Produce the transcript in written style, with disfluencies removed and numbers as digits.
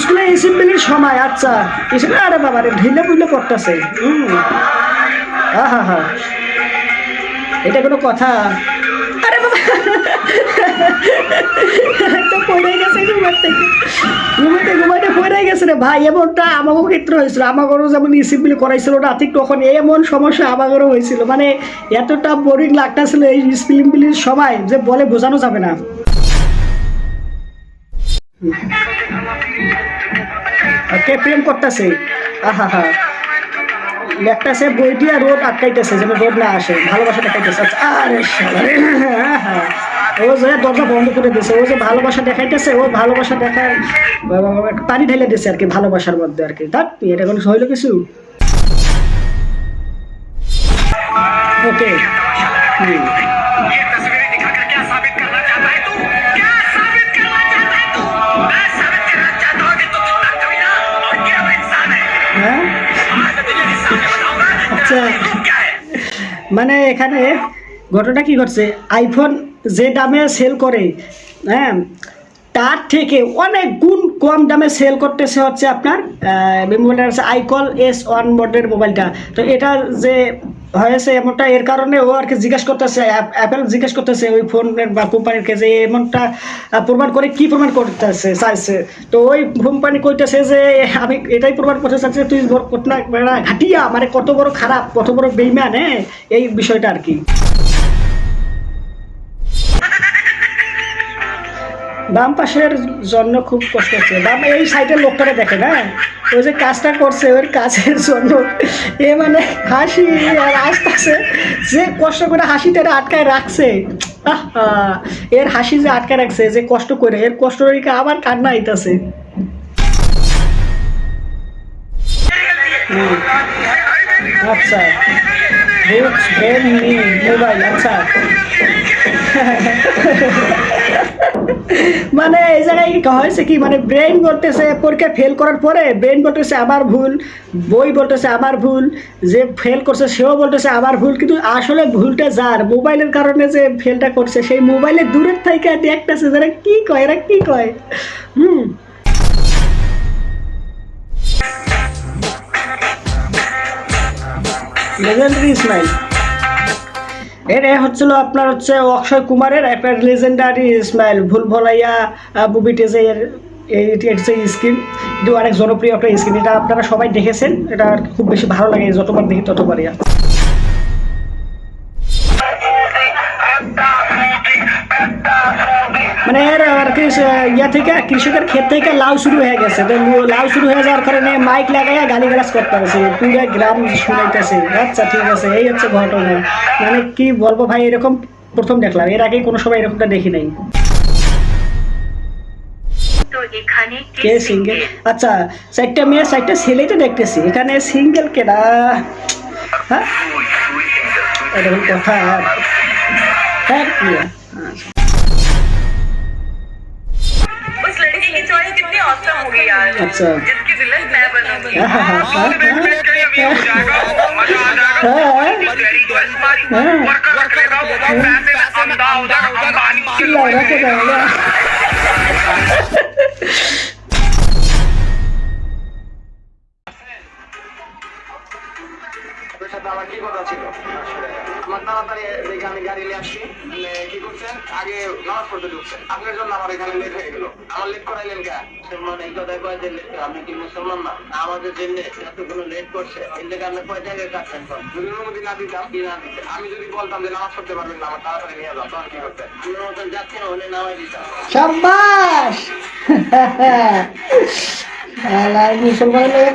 স্কুলে এসেম্বলির সময়, আচ্ছা স্কুলে, আরে বাবা রে ঢিলে বুঝলে পড়তেছে। হ্যাঁ হ্যাঁ, এটা কোনো কথা? আরে বাবা তো পড়ে গেছে ঘুমাইতে পড়ে গেছে রে ভাই। এমনটা আমাকেও ক্ষেত্রে হয়েছিল, আমাকেও যেমন এসেম্বলি করাইছিল না ঠিক তখন এমন সমস্যা আমাদেরও হয়েছিল। মানে এতটা বোরিং লাগতেছিল এই স্পিলিংবিলির সময় যে বলে বোঝানো যাবে না। কে প্রেম করতেছে? আহা হা, লেখতেছে বই দিয়া রোদ আটকাইতেছে যেন রোদ না আসে, ভালোবাসা দেখাইতেছে। আচ্ছা, আরে শালা রে, ও যে দরজা বন্ধ করে দিছে, ও যে ভালোবাসা দেখাইতেছে, ও ভালোবাসা দেখায় পানি ঢেলে দিছে আর কি ভালোবাসার মধ্যে আর কি। দেখ এটা কোনো হইলো কিছু? ওকে, হ্যাঁ আচ্ছা, মানে এখানে ঘটনা কি ঘটছে, আইফোন যে দামে সেল করে, হ্যাঁ তার থেকে অনেক গুণ কম দামে সেল করতেছে হচ্ছে আপনার মোবাইলটা হচ্ছে আইকল S1 মডেলের মোবাইলটা। তো এটা যে হয়েছে এমনটা এর কারণে ও আর কি জিজ্ঞেস করতেছে, অ্যাপেল জিজ্ঞেস করতেছে ওই ফোনের বা কোম্পানিকে যে এমনটা প্রমাণ করে কি প্রমাণ করতেছে চাইছে। তো ওই কোম্পানি কইতেছে যে আমি এটাই প্রমাণ করতে চাচ্ছি তুই ঘটনা ঘাটিয়া, মানে কত বড় খারাপ, কত বড় বেইমান, হ্যাঁ এই বিষয়টা আর কি। বাম পাশের জন্য খুব কষ্ট হচ্ছে, বাম এই সাইডের লোকটাকে দেখে না, ওই যে কাজটা করছে ওর কাজের জন্য এ মানে হাসি আর আসতেছে, যে কষ্ট করে হাসিটা আটকায় রাখছে, এর হাসি যে আটকায় রাখছে যে কষ্ট করে, এর কষ্ট রেখে আবার কান্না আইতাছে। আচ্ছা মোবাইল, আচ্ছা মানে এই জায়গায় হয়েছে কি, মানে ব্রেন বলতেছে পরীক্ষা ফেল করার পরে ব্রেন বলতেছে আমার ভুল, বই বলতেছে আমার ভুল, যে ফেল করছে সেও বলতেছে আমার ভুল, কিন্তু আসলে ভুলটা যার, মোবাইলের কারণে যে ফেলটা করছে সেই মোবাইলের দূরের থেকে দেখতেছে যারা কি কয়, এরা কি কয়। লেজেন্ডারি স্মাইল, এটা হচ্ছিল আপনার হচ্ছে অক্ষয় কুমারের একটা লেজেন্ডারি স্মাইল, ভুল ভোলাইয়া মুভিটি যে স্ক্রিন, এটি অনেক জনপ্রিয় একটা স্ক্রিন, এটা আপনারা সবাই দেখেছেন, এটা খুব বেশি ভালো লাগে, যতবার দেখি ততবারই। মানে এর আর কি ইয়া থেকে কৃষকের ক্ষেত থেকে লাউ শুরু হয়ে গেছে, তো লাউ শুরু হয়ে যাওয়ার কারণে মাইক লাগাইয়া গালিগালাজ করতে হয়েছে, পুরো গ্রাম শুনাইতেছে। আচ্ছা ঠিক আছে, এই হচ্ছে ঘটনা। মানে কি বলবো ভাই, এরকম প্রথম দেখলাম, এর আগে কোনো সময় এরকমটা দেখি নাই। কে সিঙ্গেল? আচ্ছা, চারটা মেয়ে চারটা ছেলেই তো দেখতেছি, এখানে সিঙ্গেল কেনা? হ্যাঁ এরকম কথা? হ্যাঁ अच्छा जिसकी विलन मैं बनूंगी और कहीं अभी हो जाएगा मजा आ जाएगा तेरी जो हमारी वर्कर रख लेगा वो पैसे में अंधा हो जाएगा अंबानी के আমার কি কথা ছিল, আমার তাড়াতাড়ি দেখে আমি গাড়ি নিয়ে আসছি, কি করছেন আগে নামাজ পড়তে ঢুকছেন, আপনার জন্য আমার এখানে লেট হয়ে গেল, আমার লেট করাইলেন কে? মুসলমান এই কথায় কয় যে আমি কি মুসলমান না? আমাদের জন্য এতগুলো লেট করছে, এর লেগে আপনি কয় জায়গায় কাটছেন? যদি অনুমতি না দিতাম, কি না দিতে, আমি যদি বলতাম যে নামাজ পড়তে পারবেন না আমার তাড়াতাড়ি নিয়ে যাও, তখন কি করতেন? আপনার মতন যাচ্ছি না হলে নামাই দিতাম। শাবাশ মুসলমানের